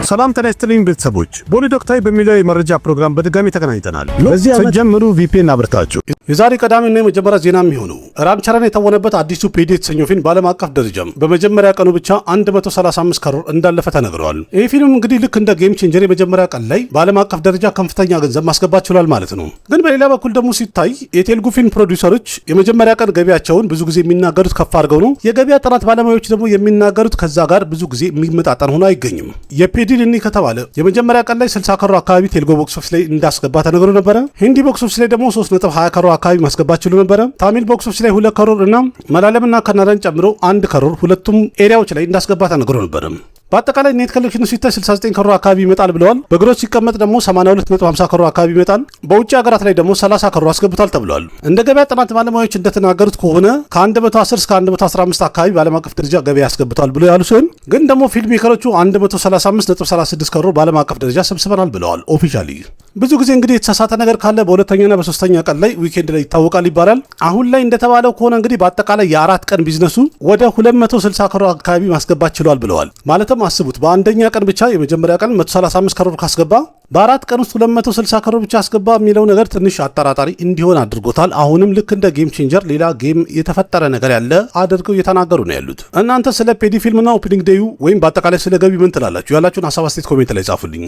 ሰላም ጤና ይስጥልኝ ቤተሰቦች፣ ቦሊ ዶክተር በሚለው የመረጃ ፕሮግራም በድጋሚ ተገናኝተናል። በዚህ ጀምሩ ቪፒኤን አብርታችሁ የዛሬ ቀዳሚና የመጀመሪያ ዜና የሚሆነው ራም ቻራን የተወነበት አዲሱ ፔዲ የተሰኘው ፊልም በዓለም አቀፍ ደረጃም በመጀመሪያ ቀኑ ብቻ 135 ከሮር እንዳለፈ ተነግሯል። ይህ ፊልም እንግዲህ ልክ እንደ ጌም ቼንጀር የመጀመሪያ ቀን ላይ በዓለም አቀፍ ደረጃ ከፍተኛ ገንዘብ ማስገባት ችሏል ማለት ነው። ግን በሌላ በኩል ደግሞ ሲታይ የቴልጉ ፊልም ፕሮዲውሰሮች የመጀመሪያ ቀን ገቢያቸውን ብዙ ጊዜ የሚናገሩት ከፍ አድርገው ነው። የገበያ ጥናት ባለሙያዎች ደግሞ የሚናገሩት ከዛ ጋር ብዙ ጊዜ የሚመጣጠን ሆኖ አይገኝም። የፔዲ ልኒ ከተባለ የመጀመሪያ ቀን ላይ 60 ከሮር አካባቢ ቴልጎ ቦክስ ኦፊስ ላይ እንዳስገባ ተነግሮ ነበረ። ሂንዲ ቦክስ ኦፊስ ላይ ደግሞ 3.20 ከሮር አካባቢ ማስገባት ችሎ ነበረ። ታሚል ቦክስ ኦፊስ ላይ 2 ከሮር እና መላለምና ካናዳን ጨምሮ 1 ከሮር ሁለቱም ኤሪያዎች ላይ እንዳስገባ ተነግሮ ነበረ። በአጠቃላይ ኔት ኮሌክሽኑ ሲታይ 69 ከሮር አካባቢ ይመጣል ብለዋል። በግሮስ ሲቀመጥ ደግሞ 82.50 ከሮር አካባቢ ይመጣል። በውጭ ሀገራት ላይ ደግሞ 30 ከሮር አስገብቷል ተብሏል። እንደ ገበያ ጥናት ባለሙያዎች እንደተናገሩት ከሆነ ከ110 እስከ 115 አካባቢ በዓለም አቀፍ ደረጃ ገበያ ያስገብቷል ብሎ ያሉ ሲሆን ግን ደግሞ ፊልም ሜከሮቹ 135.36 ከሮር በዓለም አቀፍ ደረጃ ሰብስበናል ብለዋል። ኦፊሻሊ ብዙ ጊዜ እንግዲህ የተሳሳተ ነገር ካለ በሁለተኛና በሶስተኛ ቀን ላይ ዊኬንድ ላይ ይታወቃል ይባላል። አሁን ላይ እንደተባለው ከሆነ እንግዲህ በአጠቃላይ የ4 ቀን ቢዝነሱ ወደ 260 ከሮር አካባቢ ማስገባት ችሏል ብለዋል። ማለትም አስቡት በአንደኛ ቀን ብቻ የመጀመሪያ ቀን 135 ከሮር ካስገባ በ4 ቀን ውስጥ 260 ከሮር ብቻ አስገባ የሚለው ነገር ትንሽ አጠራጣሪ እንዲሆን አድርጎታል። አሁንም ልክ እንደ ጌም ቼንጀር ሌላ ጌም የተፈጠረ ነገር ያለ አድርገው እየተናገሩ ነው ያሉት። እናንተ ስለ ፔዲ ፊልምና ኦፕኒንግ ዴዩ ወይም በአጠቃላይ ስለ ገቢ ምን ትላላችሁ? ያላችሁን ሀሳብ አስተያየት ኮሜንት ላይ ጻፉልኝ።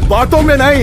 बातों में नहीं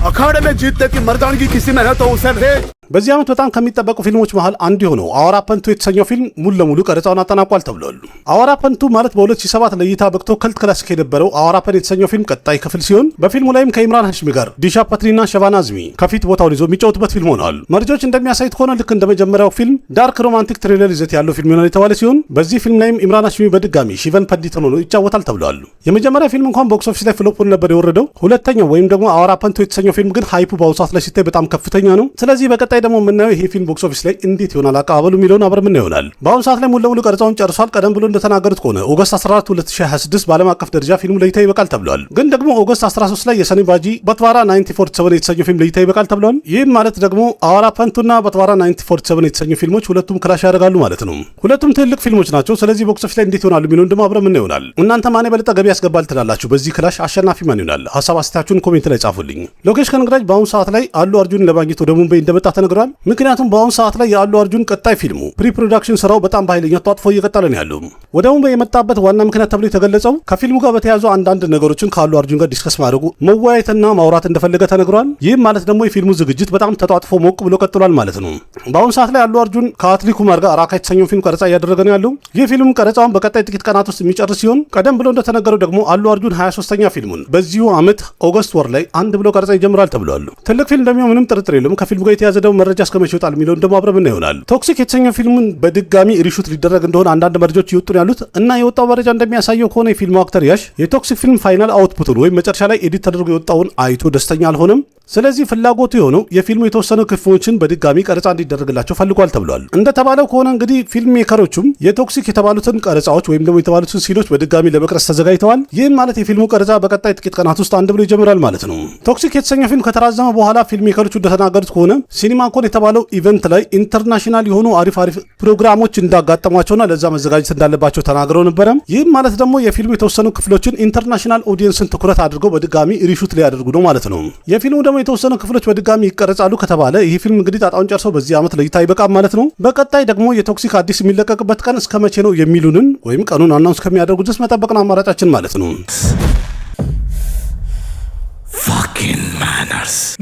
अखाड़े में जीतने की मर्दानगी किसी में है तो उसे भेज। በዚህ ዓመት በጣም ከሚጠበቁ ፊልሞች መሃል አንዱ የሆነው አዋራ ፐንቱ የተሰኘው ፊልም ሙሉ ለሙሉ ቀረጻውን አጠናቋል ተብሏል። አዋራ ፐንቱ ማለት በ2007 ለእይታ በቅቶ ከልት ክላሲክ የነበረው አዋራ ፐን የተሰኘው ፊልም ቀጣይ ክፍል ሲሆን በፊልሙ ላይም ከኢምራን ሃሽሚ ጋር ዲሻ ፓትሪና ሸቫና አዝሚ ከፊት ቦታውን ይዞ የሚጫወቱበት ፊልም ሆኗል። መረጃዎች እንደሚያሳዩት ከሆነ ልክ እንደ መጀመሪያው ፊልም ዳርክ ሮማንቲክ ትሪለር ይዘት ያለው ፊልም ይሆናል የተባለ ሲሆን በዚህ ፊልም ላይም ኢምራን ሃሽሚ በድጋሚ ሺቨን ፐዲተን ሆኖ ይጫወታል ተብሏል። የመጀመሪያ ፊልም እንኳን ቦክስ ኦፊስ ላይ ፍሎፕ ነበር የወረደው። ሁለተኛው ወይም ደግሞ አዋራ ፐንቱ የተሰኘው ፊልም ግን ሃይፑ በአሁኑ ሰዓት ላይ ሲታይ በጣም ከፍተኛ ነው። ስለዚህ በቀጣይ ደግሞ የምናየው ይሄ ፊልም ቦክስ ኦፊስ ላይ እንዴት ይሆናል አቀባበሉ የሚለውን አብረን ምን ይሆናል። በአሁኑ ሰዓት ላይ ሙሉ ለሙሉ ቀረጻውን ጨርሷል። ቀደም ብሎ እንደተናገሩት ከሆነ ኦገስት 14 2026 በዓለም አቀፍ ደረጃ ፊልሙ ለእይታ ይበቃል ተብሏል። ግን ደግሞ ኦገስት 13 ላይ የሰኒ ባጂ በትዋራ 1947 የተሰኘው ፊልም ለእይታ ይበቃል ተብሏል። ይህም ማለት ደግሞ አዋራ ፐንቱና በትዋራ 1947 የተሰኙ ፊልሞች ሁለቱም ክላሽ ያደርጋሉ ማለት ነው። ሁለቱም ትልቅ ፊልሞች ናቸው። ስለዚህ ቦክስ ኦፊስ ላይ እንዴት ይሆናሉ የሚለውን ደግሞ አብረን ምን ይሆናል። እናንተ ማን የበለጠ ገቢ ያስገባል ትላላችሁ? በዚህ ክላሽ አሸናፊ ማን ይሆናል? ሀሳብ አስተያየታችሁን ኮሜንት ላይ ጻፉልኝ። ሎኬሽ ከንግራጅ በአሁኑ ሰዓት ላይ አሉ አርጁን ለማግኘት ወደ ሙምባይ እንደመጣ ተነግሯል። ምክንያቱም በአሁኑ ሰዓት ላይ የአሉ አርጁን ቀጣይ ፊልሙ ፕሪ ፕሮዳክሽን ስራው በጣም በኃይለኛ ተጧጥፎ እየቀጠለ ነው ያለው። ወደ ሙምባይ የመጣበት ዋና ምክንያት ተብሎ የተገለጸው ከፊልሙ ጋር በተያያዙ አንዳንድ ነገሮችን ከአሉ አርጁን ጋር ዲስከስ ማድረጉ መወያየትና ማውራት እንደፈለገ ተነግሯል። ይህም ማለት ደግሞ የፊልሙ ዝግጅት በጣም ተጧጥፎ ሞቅ ብሎ ቀጥሏል ማለት ነው። በአሁኑ ሰዓት ላይ አሉ አርጁን ከአትሊ ኩማር ጋር ራካ የተሰኘው ፊልም ቀረጻ እያደረገ ነው ያለው። ይህ ፊልም ቀረጻውን በቀጣይ ጥቂት ቀናት ውስጥ የሚጨርስ ሲሆን ቀደም ብሎ እንደተነገረው ደግሞ አሉ አርጁን 23ኛ ፊልሙን በዚሁ ዓመት ኦገስት ወር ላይ አንድ ብሎ ቀረጻ ይጀምራል ተብሏል። ትልቅ ፊልም እንደሚሆን ምንም ጥርጥር የለም። ከፊልሙ ጋር የተያዘ ደግሞ መረጃ እስከመቼ ይወጣል የሚለውን ደግሞ አብረን ምን ይሆናል። ቶክሲክ የተሰኘው ፊልሙን በድጋሚ ሪሹት ሊደረግ እንደሆነ አንዳንድ መረጃዎች እየወጡ ነው ያሉት እና የወጣው መረጃ እንደሚያሳየው ከሆነ የፊልሙ አክተር ያሽ የቶክሲክ ፊልም ፋይናል አውትፑቱን ወይም መጨረሻ ላይ ኤዲት ተደርጎ የወጣውን አይቶ ደስተኛ አልሆነም። ስለዚህ ፍላጎቱ የሆነው የፊልሙ የተወሰኑ ክፍሎችን በድጋሚ ቀረጻ እንዲደረግላቸው ፈልጓል ተብሏል። እንደተባለው ከሆነ እንግዲህ ፊልም ሜከሮቹም የቶክሲክ የተባሉትን ቀረጻዎች ወይም ደግሞ የተባሉትን ሲኖች በድጋሚ ለመቅረጽ ተዘጋጅተዋል። ይህም ማለት የፊልሙ ቀረጻ በቀጣይ ጥቂት ቀናት ውስጥ አንድ ብሎ ይጀምራል ማለት ነው። ቶክሲክ የተሰኘው ፊልም ከተራዘመ በኋላ ፊልም ሜከሮቹ እንደተናገሩት ከሆነ ሲኒማኮን የተባለው ኢቨንት ላይ ኢንተርናሽናል የሆኑ አሪፍ ፕሮግራሞች እንዳጋጠሟቸውና ለዛ መዘጋጀት እንዳለባቸው ተናግረው ነበረ። ይህም ማለት ደግሞ የፊልሙ የተወሰኑ ክፍሎችን ኢንተርናሽናል ኦዲየንስን ትኩረት አድርገው በድጋሚ ሪሹት ሊያደርጉ ነው ማለት ነው። የፊልሙ ደግሞ የተወሰኑ ክፍሎች በድጋሚ ይቀረጻሉ ከተባለ ይህ ፊልም እንግዲህ ጣጣውን ጨርሰው በዚህ ዓመት ለእይታ ይበቃል ማለት ነው። በቀጣይ ደግሞ የቶክሲክ አዲስ የሚለቀቅበት ቀን እስከ መቼ ነው የሚሉንን ወይም ቀኑን አናውንስ ከሚያደርጉ ድረስ መጠበቅን አማራጫችን ማለት ነው።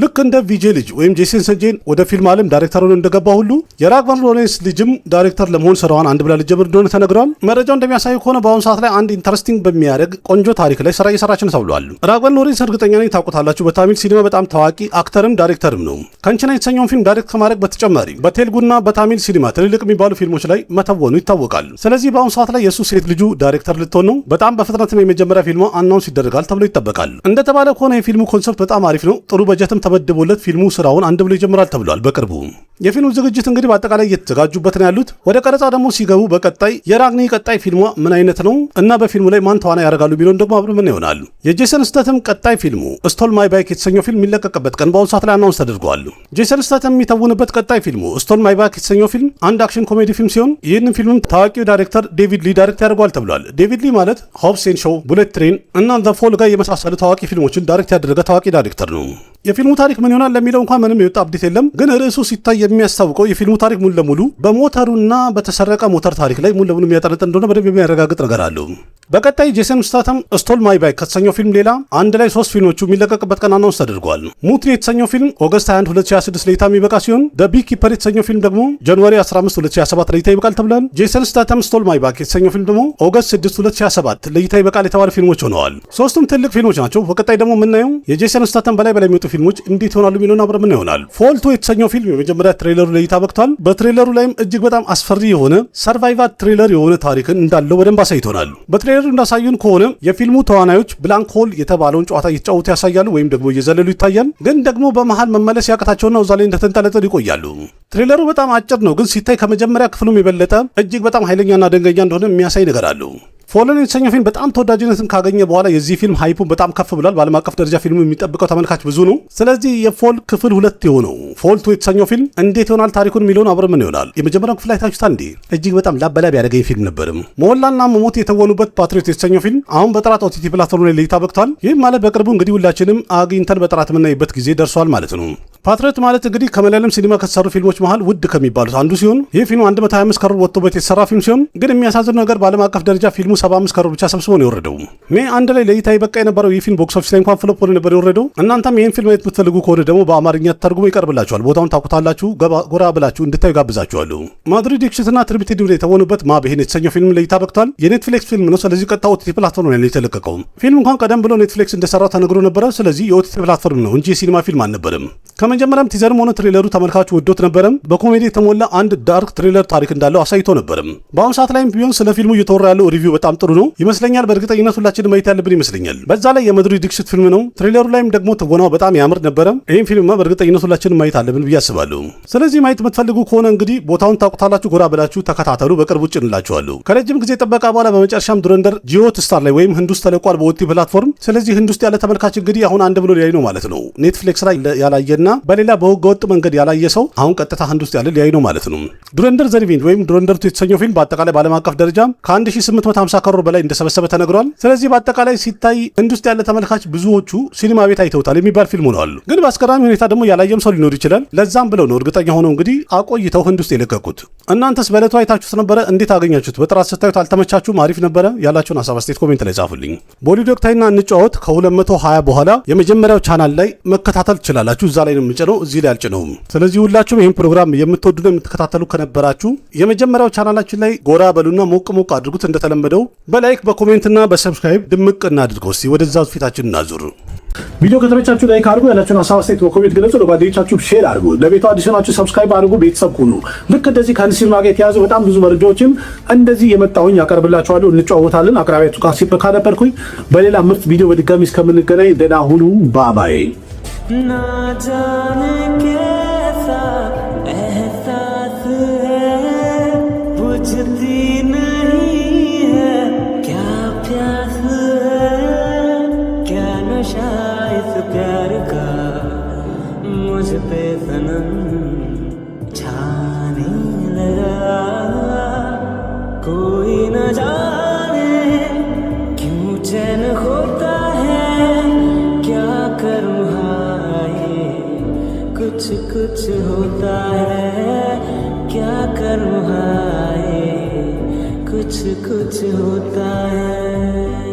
ልክ እንደ ቪጄ ልጅ ወይም ጄሰን ሰንጄን ወደ ፊልም ዓለም ዳይሬክተር ሆኖ እንደገባ ሁሉ የራግቫን ሎሬንስ ልጅም ዳይሬክተር ለመሆን ስራዋን አንድ ብላ ልጀምር እንደሆነ ተነግሯል። መረጃው እንደሚያሳይ ከሆነ በአሁኑ ሰዓት ላይ አንድ ኢንተረስቲንግ በሚያደርግ ቆንጆ ታሪክ ላይ ስራ እየሰራች ነው ተብሏል። ራግቫን ሎሬንስ እርግጠኛ ነኝ ታውቁታላችሁ። በታሚል ሲኒማ በጣም ታዋቂ አክተርም ዳይሬክተርም ነው። ከንችና የተሰኘውን ፊልም ዳይሬክት ከማድረግ በተጨማሪ በቴልጉና በታሚል ሲኒማ ትልልቅ የሚባሉ ፊልሞች ላይ መተወኑ ይታወቃል። ስለዚህ በአሁኑ ሰዓት ላይ የእሱ ሴት ልጁ ዳይሬክተር ልትሆን ነው። በጣም በፍጥነትም የመጀመሪያ ፊልሟ አናውንስ ይደረጋል ተብሎ ይጠበቃል። እንደተባለ ከሆነ የፊልሙ ኮንሰፕት በጣም አሪፍ ነው። ጥሩ በጀትም ተመድቦለት ፊልሙ ስራውን አንድ ብሎ ይጀምራል ተብሏል። በቅርቡ የፊልሙ ዝግጅት እንግዲህ በአጠቃላይ እየተዘጋጁበት ነው ያሉት። ወደ ቀረጻ ደግሞ ሲገቡ በቀጣይ የራግኒ ቀጣይ ፊልሟ ምን አይነት ነው እና በፊልሙ ላይ ማን ተዋናይ ያደርጋሉ ቢሆን ደግሞ አብረን ምን ይሆናል። የጄሰን ስታተም ቀጣይ ፊልሙ ስቶል ማይ ባይክ የተሰኘው ፊልም የሚለቀቅበት ቀን በአሁኑ ሰዓት ላይ አናውንስ ተደርጓል። ጄሰን ስታተም የሚተውንበት ቀጣይ ፊልሙ ስቶል ማይ ባይክ የተሰኘው ፊልም አንድ አክሽን ኮሜዲ ፊልም ሲሆን ይህንን ፊልም ታዋቂው ዳይሬክተር ዴቪድ ሊ ዳይሬክት ያደርገዋል ተብሏል። ዴቪድ ሊ ማለት ሆብስ ኤንድ ሾው፣ ቡሌት ትሬን እና ዘ ፎል ጋር የመሳሰሉ ታዋቂ ፊልሞችን ዳይሬክት ያደረገ ታዋቂ ዳይሬክተር ነው። የፊልሙ ታሪክ ምን ይሆናል ለሚለው እንኳን ምንም የወጣ አፕዴት የለም። ግን ርዕሱ ሲታይ የሚያስታውቀው የፊልሙ ታሪክ ሙሉ ለሙሉ በሞተሩና በተሰረቀ ሞተር ታሪክ ላይ ሙሉ ለሙሉ የሚያጠነጥን እንደሆነ በደንብ የሚያረጋግጥ ነገር አለው። በቀጣይ ጄሰን ስታተም ስቶል ማይ ባይክ ከተሰኘው ፊልም ሌላ አንድ ላይ 3 ፊልሞቹ የሚለቀቅበት ቀን አናውንስ ተደርጓል። ሙትሪ የተሰኘው ፊልም ኦገስት 21 2026 ለእይታ የሚበቃ ሲሆን ደ ቢግ ኪፐር የተሰኘው ፊልም ደግሞ ጃንዋሪ 15 2027 ለእይታ ይበቃል ተብሏል። ጄሰን ስታተም ስቶል ማይ ባይክ የተሰኘው ፊልም ደግሞ ኦገስት 6 2027 ለእይታ ይበቃል የተባሉ ፊልሞች ሆነዋል። ሶስቱም ትልቅ ፊልሞች ናቸው። በቀጣይ ደግሞ የምናየው የጄሰን ስታተም በላይ የሚወጡ ፊልሞች እንዴት ይሆናሉ የሚለውን አብረን ምን ይሆናል። ፎልቶ የተሰኘው ፊልም የመጀመሪያ ትሬለሩ ለእይታ በቅቷል። በትሬለሩ ላይም እጅግ በጣም አስፈሪ የሆነ ሰርቫይቫል ትሬለር የሆነ ታሪክን እንዳለው በደንብ አሳይቶናል። በትሬለሩ እንዳሳዩን ከሆነ የፊልሙ ተዋናዮች ብላንክ ሆል የተባለውን ጨዋታ እየተጫወቱ ያሳያሉ ወይም ደግሞ እየዘለሉ ይታያል። ግን ደግሞ በመሃል መመለስ ያቀታቸውና እዛ ላይ እንደተንጠለጠሉ ይቆያሉ። ትሬለሩ በጣም አጭር ነው፣ ግን ሲታይ ከመጀመሪያ ክፍሉም የበለጠ እጅግ በጣም ኃይለኛና ደንገኛ እንደሆነ የሚያሳይ ነገር አለው። ፎልን የተሰኘው ፊልም በጣም ተወዳጅነትን ካገኘ በኋላ የዚህ ፊልም ሃይፑን በጣም ከፍ ብሏል። በዓለም አቀፍ ደረጃ ፊልሙ የሚጠብቀው ተመልካች ብዙ ነው። ስለዚህ የፎል ክፍል 2 የሆነው ፎል 2 የተሰኘው ፊልም እንዴት ይሆናል ታሪኩን የሚለውን አብረን ምን ይሆናል። የመጀመሪያው ክፍል አይታችሁታል እንዴ? እጅግ በጣም ላበላብ ያደረገኝ ፊልም ነበርም። ሞላና መሞት የተወኑበት ፓትሪዮት የተሰኘው ፊልም አሁን በጥራት ኦቲቲ ፕላትፎርም ላይ ለእይታ በቅቷል። ይህም ማለት በቅርቡ እንግዲህ ሁላችንም አግኝተን በጥራት የምናይበት ጊዜ ደርሷል ማለት ነው። ፓትሪዮት ማለት እንግዲህ ከመላለም ሲኒማ ከተሰሩ ፊልሞች መሃል ውድ ከሚባሉት አንዱ ሲሆን ይህ ፊልም 125 ከሮር ወጥቶበት የተሰራ ፊልም ሲሆን ግን የሚያሳዝነው ነገር በዓለም አቀፍ ደረጃ ፊልሙ 75 ከሮር ብቻ ሰብስቦ ነው የወረደው። ሜይ 1 ላይ ለእይታ ይበቃ የነበረው ይህ ፊልም ቦክስ ኦፊስ ላይ እንኳን ፍሎፕ ሆኖ ነበር የወረደው። እናንተም ይህን ፊልም ማየት የምትፈልጉ ከሆነ ደግሞ በአማርኛ ተርጉሞ ይቀርብላችኋል። ቦታውን ታውቁታላችሁ። ጎራ ብላችሁ እንድታዩ ጋብዛችኋለሁ። ማድሪድ ኤክሽትና ትሪቢቴድ ላይ የተወኑበት ማብሄን የተሰኘው ፊልም ለእይታ በቅቷል። የኔትፍሊክስ ፊልም ነው። ስለዚህ ቀጥታ ኦቲቲ ፕላትፎርም ላይ የተለቀቀው ፊልም እንኳን ቀደም ብሎ ኔትፍሊክስ እንደሰራው ተነግሮ ነበረ። ስለዚህ የኦቲቲ ፕላትፎርም ነው እንጂ የሲኒማ ፊልም አልነበረም። ከመጀመሪያም ቲዘርም ሆነ ትሬለሩ ተመልካቹ ወዶት ነበረም። በኮሜዲ የተሞላ አንድ ዳርክ ትሬለር ታሪክ እንዳለው አሳይቶ ነበርም። በአሁኑ ሰዓት ላይም ቢሆን ስለ ፊልሙ እየተወራ ያለው ሪቪው በጣም ጥሩ ነው ይመስለኛል። በእርግጠኝነት ሁላችንም ማየት ያለብን ይመስለኛል። በዛ ላይ የማድሪድ ኤክሽን ፊልም ነው። ትሬለሩ ላይም ደግሞ ትወናው በጣም ያምር ነበረ። ይህም ፊልም በእርግጠኝነት ሁላችንም ማየት አለብን ብዬ አስባለሁ። ስለዚህ ማየት የምትፈልጉ ከሆነ እንግዲህ ቦታውን ታውቁታላችሁ። ጎራ ብላችሁ ተከታተሉ። በቅርቡ ጭንላችኋለሁ። ከረጅም ጊዜ ጥበቃ በኋላ በመጨረሻም ዱረንደር ጂኦት ስታር ላይ ወይም ህንድ ውስጥ ተለቋል በኦቲቲ ፕላትፎርም። ስለዚህ ህንድ ውስጥ ያለ ተመልካች እንግዲህ አሁን አንድ ብሎ ሊያይ ነው ማለት ነው። ኔትፍሊክስ ላይ ያላየና በሌላ በህገወጥ መንገድ ያላየ ሰው አሁን ቀጥታ ህንድ ውስጥ ያለ ሊያይ ነው ማለት ነው። ዱረንደር ዘ ሪቬንጅ ወይም ዱረንደር 2 የተሰኘው ፊልም በአጠቃላይ በዓለም አቀፍ ደረጃ ከ1850 ከሮር በላይ እንደሰበሰበ ተነግሯል። ስለዚህ በአጠቃላይ ሲታይ ህንድ ውስጥ ያለ ተመልካች ብዙዎቹ ሲኒማ ቤት አይተውታል የሚባል ፊልም ሆነዋል። ግን በአስገራሚ ሁኔታ ደግሞ ያላየም ሰው ሊኖር ይችላል። ለዛም ብለው ነው እርግጠኛ ሆነው እንግዲህ አቆይተው ህንድ ውስጥ የለቀቁት። እናንተስ በዕለቱ አይታችሁት ነበረ? እንዴት አገኛችሁት? በጥራት ስታዩት አልተመቻችሁም? አሪፍ ነበረ? ያላችሁን ሀሳብ አስተያየት ኮሜንት ላይ ጻፉልኝ። ቦሊውድ ወቅታዊና እንጫወት ከ220 በኋላ የመጀመሪያው ቻናል ላይ መከታተል ትችላላችሁ። እዛ ላይ ነው የምንጭነው፣ እዚህ ላይ አልጭነውም። ስለዚህ ሁላችሁም ይህን ፕሮግራም የምትወዱና የምትከታተሉ ከነበራችሁ የመጀመሪያው ቻናላችን ላይ ጎራ በሉና ሞቅ ሞቅ አድርጉት። እንደተለመደው በላይክ በኮሜንትና በሰብስክራይብ ድምቅ እናድርገው። እስቲ ወደዛ ፊታችን እናዙር። ቪዲዮ ከተመቻችሁ ላይክ አድርጉ። ያላችሁን ሀሳብ አስተያየት በኮሜንት ግለጹ። ለጓደኞቻችሁ ሼር አድርጉ። ለቤቱ አዲስ ናችሁ ሰብስክራይብ አድርጉ። ቤተሰብ ሁኑ። ልክ እንደዚህ ከህንድ ሲኒማ ጋር የተያዙ በጣም ብዙ መረጃዎችን እንደዚህ የመጣሁኝ ያቀርብላችኋለሁ። እንጫወታለን። አቅራቢያችሁ ጋር ሲበካ ነበርኩኝ። በሌላ ምርጥ ቪዲዮ በድጋሚ እስከምንገናኝ ደህና ሁኑ። ባባይ ना जाने कैसा एहसास है बुझती नहीं है क्या प्यास है क्या नशा इस प्यार का मुझ पे सनम छाने लगा कोई न जाने क्यों चैन होता है क्या करूँ कुछ कुछ होता है क्या करूँ हाय कुछ कुछ होता है।